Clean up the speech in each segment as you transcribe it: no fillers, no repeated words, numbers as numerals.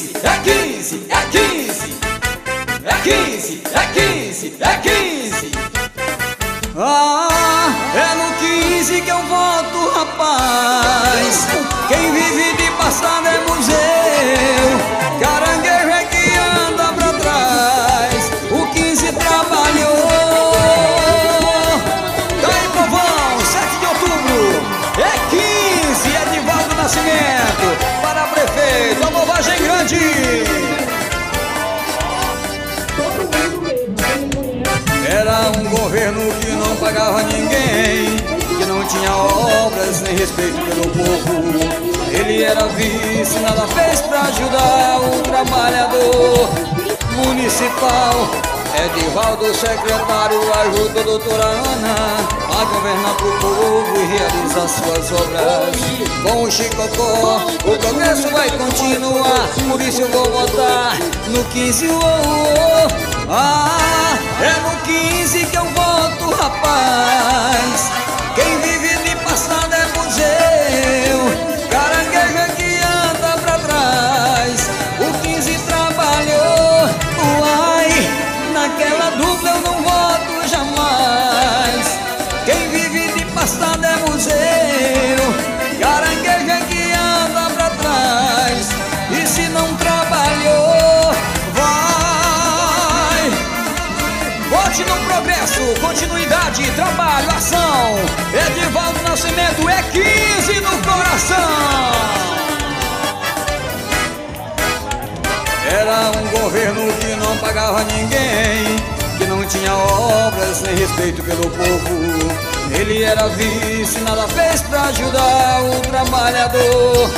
15, é 15, é 15, é 15, é 15, é 15. Ah, é no 15 que eu voto, rapaz. Quem vive de passado é museu. Caranguejo é que anda pra trás. O 15 trabalhou. Daí, povão, 7 de outubro. É 15, Edivaldo Nascimento. Para prefeito, a bobagem grande. Era um governo que não pagava ninguém, que não tinha obras nem respeito pelo povo. Ele era vice, nada fez pra ajudar o trabalhador municipal. Edivaldo, secretário, ajuda a doutora Ana a governar pro povo e realizar suas obras. Com o Chicocó, o progresso vai continuar, por isso eu vou votar no 15. Ah, é no 15 que eu voto, rapaz. Quem vive de passado é museu. Caranguejo é que anda pra trás. O 15 trabalhou. Uai, naquela dupla eu não voto jamais. Quem vive de passado é museu. Caranguejo é que anda pra trás. E se não trabalhou, vai. Vote no progresso, continuidade, trabalho, ação. Edivaldo Nascimento é 15 no coração. Era um governo que não pagava ninguém, que não tinha obras nem respeito pelo povo. Ele era vice, nada fez pra ajudar o trabalhador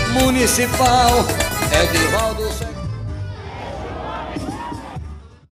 municipal. Edivaldo